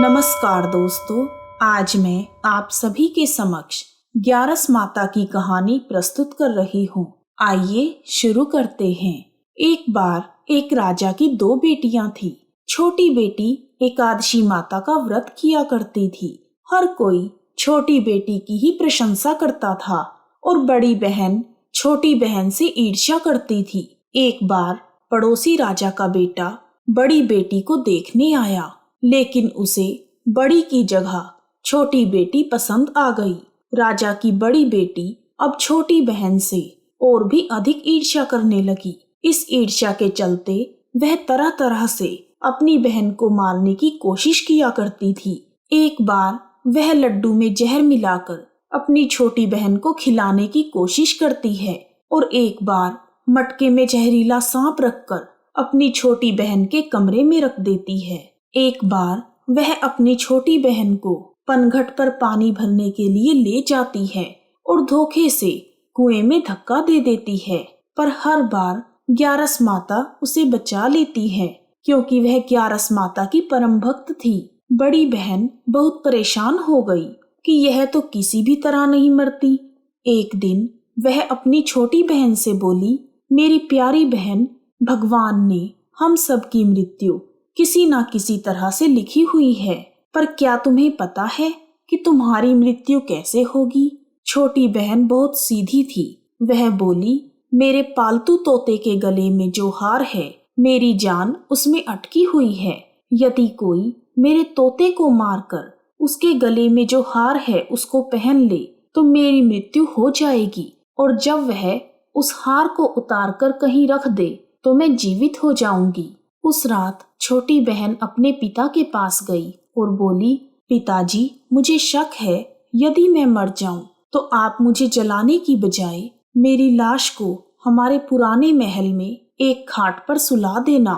नमस्कार दोस्तों, आज मैं आप सभी के समक्ष ग्यारस माता की कहानी प्रस्तुत कर रही हूँ। आइए शुरू करते हैं। एक बार एक राजा की दो बेटियां थी। छोटी बेटी एकादशी माता का व्रत किया करती थी। हर कोई छोटी बेटी की ही प्रशंसा करता था और बड़ी बहन छोटी बहन से ईर्ष्या करती थी। एक बार पड़ोसी राजा का बेटा बड़ी बेटी को देखने आया, लेकिन उसे बड़ी की जगह छोटी बेटी पसंद आ गई। राजा की बड़ी बेटी अब छोटी बहन से और भी अधिक ईर्ष्या करने लगी। इस ईर्ष्या के चलते वह तरह तरह से अपनी बहन को मारने की कोशिश किया करती थी। एक बार वह लड्डू में जहर मिलाकर अपनी छोटी बहन को खिलाने की कोशिश करती है और एक बार मटके में जहरीला सांप रखकर अपनी छोटी बहन के कमरे में रख देती है। एक बार वह अपनी छोटी बहन को पनघट पर पानी भरने के लिए ले जाती है और धोखे से कुएं में धक्का दे देती है, पर हर बार ग्यारस माता उसे बचा लेती है क्योंकि वह ग्यारस माता की परम भक्त थी। बड़ी बहन बहुत परेशान हो गई कि यह तो किसी भी तरह नहीं मरती। एक दिन वह अपनी छोटी बहन से बोली, मेरी प्यारी बहन, भगवान ने हम सब की मृत्यु किसी न किसी तरह से लिखी हुई है, पर क्या तुम्हें पता है कि तुम्हारी मृत्यु कैसे होगी? छोटी बहन बहुत सीधी थी। वह बोली, मेरे पालतू तोते के गले में जो हार है, मेरी जान उसमें अटकी हुई है। यदि कोई मेरे तोते को मारकर उसके गले में जो हार है उसको पहन ले तो मेरी मृत्यु हो जाएगी, और जब वह उस हार को उतार कर कहीं रख दे तो मैं जीवित हो जाऊंगी। उस रात छोटी बहन अपने पिता के पास गई और बोली, पिताजी, मुझे शक है यदि मैं मर जाऊं तो आप मुझे जलाने की बजाय मेरी लाश को हमारे पुराने महल में एक खाट पर सुला देना।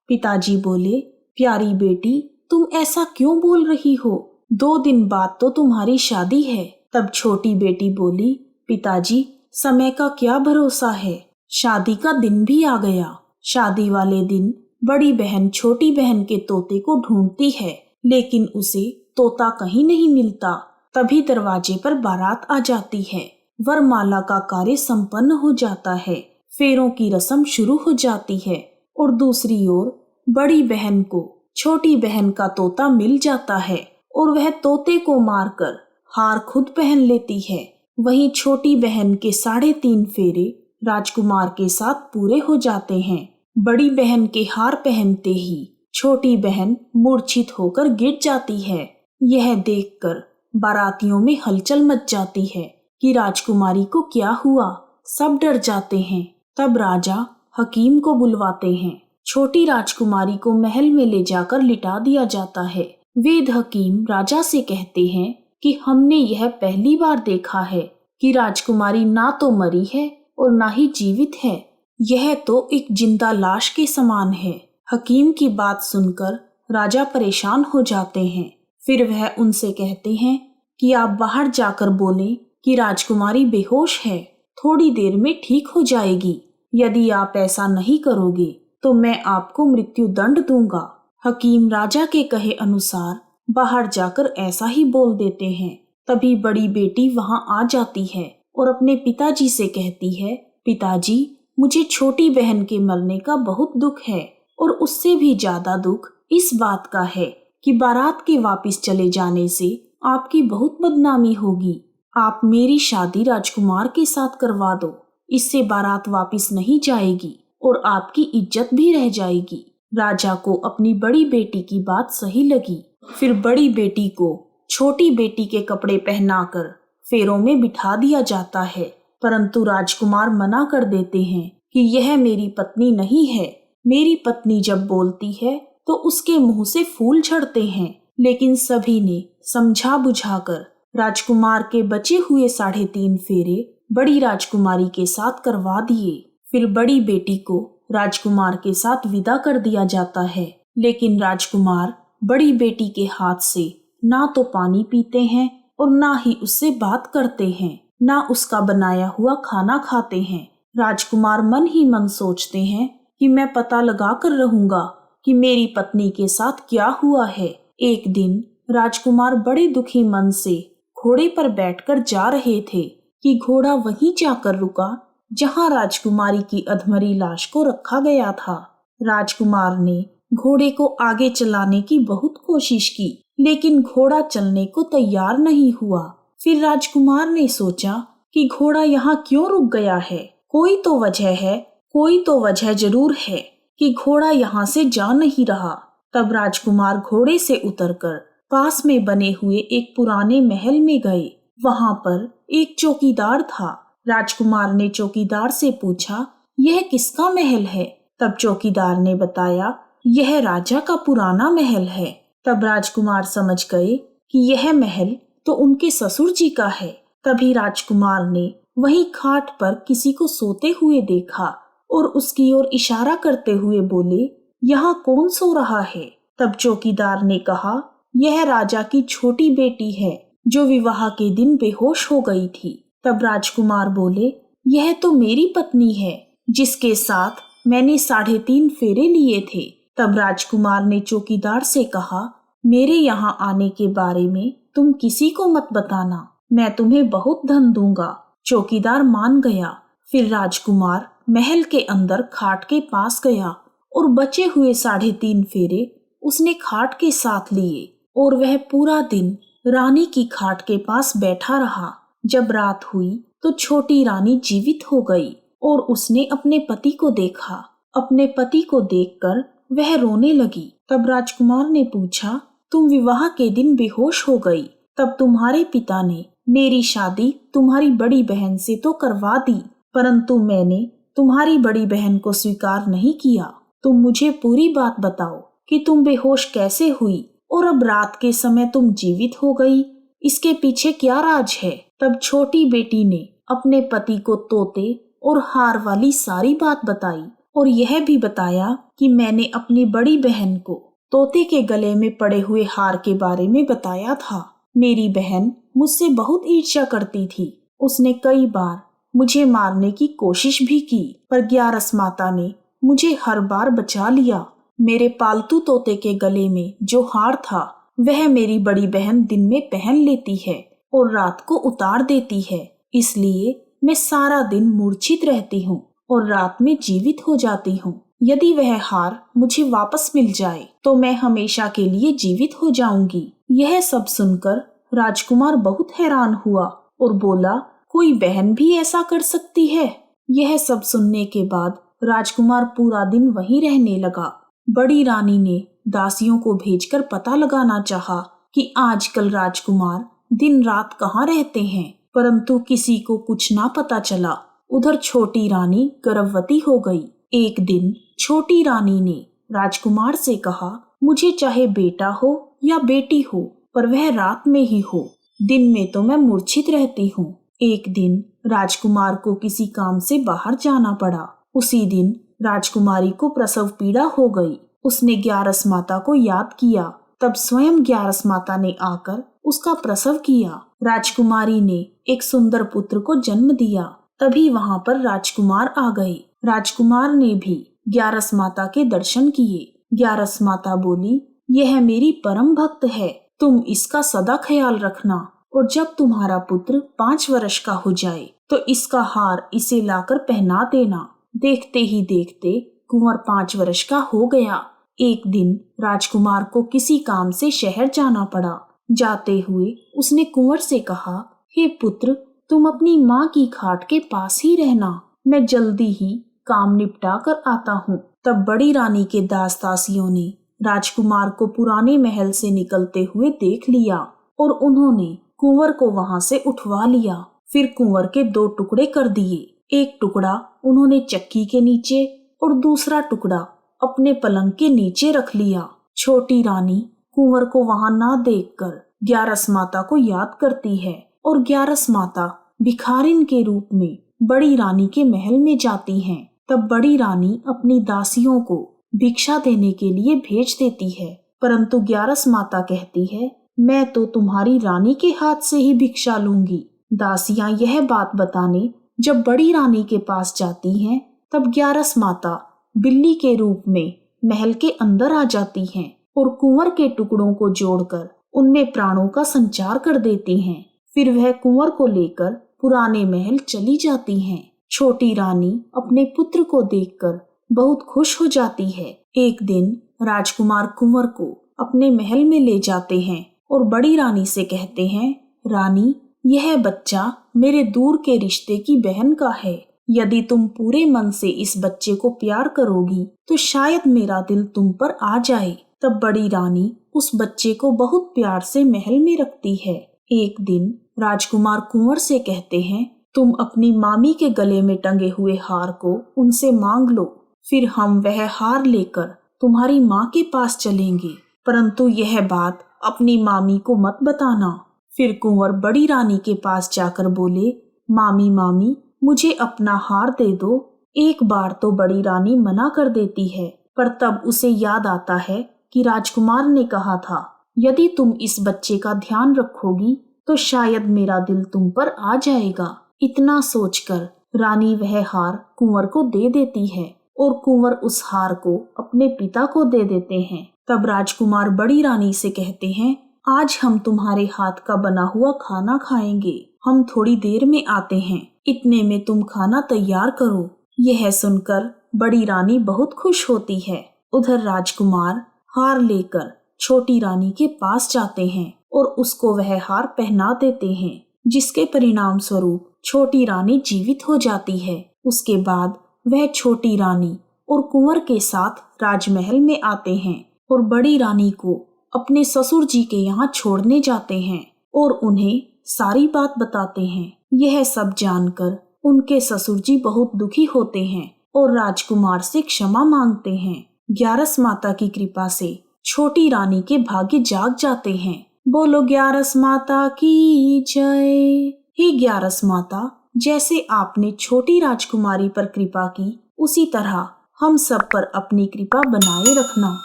पिताजी बोले, प्यारी बेटी, तुम ऐसा क्यों बोल रही हो? 2 दिन बाद तो तुम्हारी शादी है। तब छोटी बेटी बोली, पिताजी, समय का क्या भरोसा है, शादी का दिन भी आ गया। शादी वाले दिन बड़ी बहन छोटी बहन के तोते को ढूंढती है, लेकिन उसे तोता कहीं नहीं मिलता। तभी दरवाजे पर बारात आ जाती है। वरमाला का कार्य संपन्न हो जाता है, फेरों की रस्म शुरू हो जाती है और दूसरी ओर बड़ी बहन को छोटी बहन का तोता मिल जाता है और वह तोते को मारकर हार खुद पहन लेती है। वहीं छोटी बहन के 3.5 फेरे राजकुमार के साथ पूरे हो जाते हैं। बड़ी बहन के हार पहनते ही छोटी बहन मूर्छित होकर गिर जाती है। यह देखकर बारातियों में हलचल मच जाती है कि राजकुमारी को क्या हुआ। सब डर जाते हैं। तब राजा हकीम को बुलवाते हैं। छोटी राजकुमारी को महल में ले जाकर लिटा दिया जाता है। वेद हकीम राजा से कहते हैं कि हमने यह पहली बार देखा है कि राजकुमारी ना तो मरी है और ना ही जीवित है, यह तो एक जिंदा लाश के समान है। हकीम की बात सुनकर राजा परेशान हो जाते हैं। फिर वह उनसे कहते हैं कि आप बाहर जाकर बोलें कि राजकुमारी बेहोश है, थोड़ी देर में ठीक हो जाएगी। यदि आप ऐसा नहीं करोगे तो मैं आपको मृत्यु दंड दूंगा। हकीम राजा के कहे अनुसार बाहर जाकर ऐसा ही बोल देते हैं। तभी बड़ी बेटी वहां आ जाती है और अपने पिताजी से कहती है, पिताजी, मुझे छोटी बहन के मरने का बहुत दुख है और उससे भी ज्यादा दुख इस बात का है कि बारात के वापस चले जाने से आपकी बहुत बदनामी होगी। आप मेरी शादी राजकुमार के साथ करवा दो, इससे बारात वापस नहीं जाएगी और आपकी इज्जत भी रह जाएगी। राजा को अपनी बड़ी बेटी की बात सही लगी। फिर बड़ी बेटी को छोटी बेटी के कपड़े पहनाकर फेरों में बिठा दिया जाता है, परंतु राजकुमार मना कर देते हैं कि यह मेरी पत्नी नहीं है। मेरी पत्नी जब बोलती है तो उसके मुंह से फूल झड़ते हैं। लेकिन सभी ने समझा बुझाकर राजकुमार के बचे हुए 3.5 फेरे बड़ी राजकुमारी के साथ करवा दिए। फिर बड़ी बेटी को राजकुमार के साथ विदा कर दिया जाता है, लेकिन राजकुमार बड़ी बेटी के हाथ से ना तो पानी पीते हैं और ना ही उससे बात करते हैं, ना उसका बनाया हुआ खाना खाते हैं। राजकुमार मन ही मन सोचते हैं कि मैं पता लगा कर रहूंगा कि मेरी पत्नी के साथ क्या हुआ है। एक दिन राजकुमार बड़े दुखी मन से घोड़े पर बैठकर जा रहे थे कि घोड़ा वहीं जाकर रुका जहां राजकुमारी की अधमरी लाश को रखा गया था। राजकुमार ने घोड़े को आगे चलाने की बहुत कोशिश की, लेकिन घोड़ा चलने को तैयार नहीं हुआ। फिर राजकुमार ने सोचा कि घोड़ा यहाँ क्यों रुक गया है, कोई तो वजह है, कोई तो वजह जरूर है कि घोड़ा यहाँ से जा नहीं रहा। तब राजकुमार घोड़े से उतरकर पास में बने हुए एक पुराने महल में गए। वहां पर एक चौकीदार था। राजकुमार ने चौकीदार से पूछा, यह किसका महल है? तब चौकीदार ने बताया, यह राजा का पुराना महल है। तब राजकुमार समझ गए कि यह महल तो उनके ससुर जी का है। तभी राजकुमार ने वहीं खाट पर किसी को सोते हुए देखा और उसकी ओर इशारा करते हुए बोले, यहाँ कौन सो रहा है? तब चौकीदार ने कहा, यह राजा की छोटी बेटी है जो विवाह के दिन बेहोश हो गई थी। तब राजकुमार बोले, यह तो मेरी पत्नी है जिसके साथ मैंने 3.5 फेरे लिए थे। तब राजकुमार ने चौकीदार से कहा, मेरे यहाँ आने के बारे में तुम किसी को मत बताना, मैं तुम्हें बहुत धन दूंगा। चौकीदार मान गया। फिर राजकुमार महल के अंदर खाट के पास गया और बचे हुए 3.5 फेरे उसने खाट के साथ लिए और वह पूरा दिन रानी की खाट के पास बैठा रहा। जब रात हुई तो छोटी रानी जीवित हो गई और उसने अपने पति को देखा। अपने पति को देखकर वह रोने लगी। तब राजकुमार ने पूछा, तुम विवाह के दिन बेहोश हो गई, तब तुम्हारे पिता ने मेरी शादी तुम्हारी बड़ी बहन से तो करवा दी, परंतु मैंने तुम्हारी बड़ी बहन को स्वीकार नहीं किया। तुम मुझे पूरी बात बताओ कि तुम बेहोश कैसे हुई और अब रात के समय तुम जीवित हो गई, इसके पीछे क्या राज है? तब छोटी बेटी ने अपने पति को तोते और हार वाली सारी बात बताई और यह भी बताया कि मैंने अपनी बड़ी बहन को तोते के गले में पड़े हुए हार के बारे में बताया था। मेरी बहन मुझसे बहुत ईर्ष्या करती थी। उसने कई बार मुझे मारने की कोशिश भी की, पर ग्यारस माता ने मुझे हर बार बचा लिया। मेरे पालतू तोते के गले में जो हार था वह मेरी बड़ी बहन दिन में पहन लेती है और रात को उतार देती है, इसलिए मैं सारा दिन मूर्छित रहती हूँ और रात में जीवित हो जाती हूँ। यदि वह हार मुझे वापस मिल जाए तो मैं हमेशा के लिए जीवित हो जाऊंगी। यह सब सुनकर राजकुमार बहुत हैरान हुआ और बोला, कोई बहन भी ऐसा कर सकती है? यह सब सुनने के बाद राजकुमार पूरा दिन वहीं रहने लगा। बड़ी रानी ने दासियों को भेजकर पता लगाना चाहा कि आजकल राजकुमार दिन रात कहाँ रहते हैं, परंतु किसी को कुछ ना पता चला। उधर छोटी रानी गर्भवती हो गई। एक दिन छोटी रानी ने राजकुमार से कहा, मुझे चाहे बेटा हो या बेटी हो, पर वह रात में ही हो, दिन में तो मैं मूर्छित रहती हूँ। एक दिन राजकुमार को किसी काम से बाहर जाना पड़ा। उसी दिन राजकुमारी को प्रसव पीड़ा हो गई। उसने ग्यारस माता को याद किया। तब स्वयं ग्यारस माता ने आकर उसका प्रसव किया। राजकुमारी ने एक सुंदर पुत्र को जन्म दिया। तभी वहां पर राजकुमार आ गए। राजकुमार ने भी ग्यारस माता के दर्शन किए। ग्यारस माता बोली, यह मेरी परम भक्त है, तुम इसका सदा ख्याल रखना और जब तुम्हारा पुत्र 5 वर्ष का हो जाए तो इसका हार इसे लाकर पहना देना। देखते ही देखते कुंवर 5 वर्ष का हो गया। एक दिन राजकुमार को किसी काम से शहर जाना पड़ा। जाते हुए उसने कुंवर से कहा, हे पुत्र, तुम अपनी माँ की खाट के पास ही रहना, मैं जल्दी ही काम निपटा कर आता हूँ। तब बड़ी रानी के दास दासियों ने राजकुमार को पुराने महल से निकलते हुए देख लिया और उन्होंने कुंवर को वहां से उठवा लिया। फिर कुंवर के 2 टुकड़े कर दिए। एक टुकड़ा उन्होंने चक्की के नीचे और दूसरा टुकड़ा अपने पलंग के नीचे रख लिया। छोटी रानी कुंवर को वहां ना देखकर ग्यारस माता को याद करती है और ग्यारस माता भिखारिन के रूप में बड़ी रानी के महल में जाती हैं। तब बड़ी रानी अपनी दासियों को भिक्षा देने के लिए भेज देती है, परंतु ग्यारस माता कहती है, मैं तो तुम्हारी रानी के हाथ से ही भिक्षा लूंगी। दासियां यह बात बताने जब बड़ी रानी के पास जाती हैं, तब ग्यारस माता बिल्ली के रूप में महल के अंदर आ जाती हैं और कुंवर के टुकड़ों को जोड़कर उनमें प्राणों का संचार कर देती हैं। फिर वह कुंवर को लेकर पुराने महल चली जाती हैं। छोटी रानी अपने पुत्र को देखकर बहुत खुश हो जाती है। एक दिन राजकुमार कुंवर को अपने महल में ले जाते हैं और बड़ी रानी से कहते हैं, रानी, यह बच्चा मेरे दूर के रिश्ते की बहन का है। यदि तुम पूरे मन से इस बच्चे को प्यार करोगी तो शायद मेरा दिल तुम पर आ जाए। तब बड़ी रानी उस बच्चे को बहुत प्यार से महल में रखती है। एक दिन राजकुमार कुंवर से कहते हैं, तुम अपनी मामी के गले में टंगे हुए हार को उनसे मांग लो, फिर हम वह हार लेकर तुम्हारी माँ के पास चलेंगे, परंतु यह बात अपनी मामी को मत बताना। फिर कुंवर बड़ी रानी के पास जाकर बोले, मामी मामी, मुझे अपना हार दे दो। एक बार तो बड़ी रानी मना कर देती है, पर तब उसे याद आता है कि राजकुमार ने कहा था, यदि तुम इस बच्चे का ध्यान रखोगी तो शायद मेरा दिल तुम पर आ जाएगा। इतना सोचकर रानी वह हार कुंवर को दे देती है और कुंवर उस हार को अपने पिता को दे देते हैं। तब राजकुमार बड़ी रानी से कहते हैं, आज हम तुम्हारे हाथ का बना हुआ खाना खाएंगे, हम थोड़ी देर में आते हैं, इतने में तुम खाना तैयार करो। यह सुनकर बड़ी रानी बहुत खुश होती है। उधर राजकुमार हार लेकर छोटी रानी के पास जाते हैं और उसको वह हार पहना देते हैं, जिसके परिणाम स्वरूप छोटी रानी जीवित हो जाती है। उसके बाद वह छोटी रानी और कुंवर के साथ राजमहल में आते हैं और बड़ी रानी को अपने ससुर जी के यहाँ छोड़ने जाते हैं और उन्हें सारी बात बताते हैं। यह सब जानकर उनके ससुर जी बहुत दुखी होते हैं और राजकुमार से क्षमा मांगते हैं। ग्यारस माता की कृपा से छोटी रानी के भाग्य जाग जाते हैं। बोलो ग्यारस माता की जय। हे ग्यारस माता, जैसे आपने छोटी राजकुमारी पर कृपा की, उसी तरह हम सब पर अपनी कृपा बनाए रखना।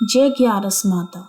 जय ग्यारस माता।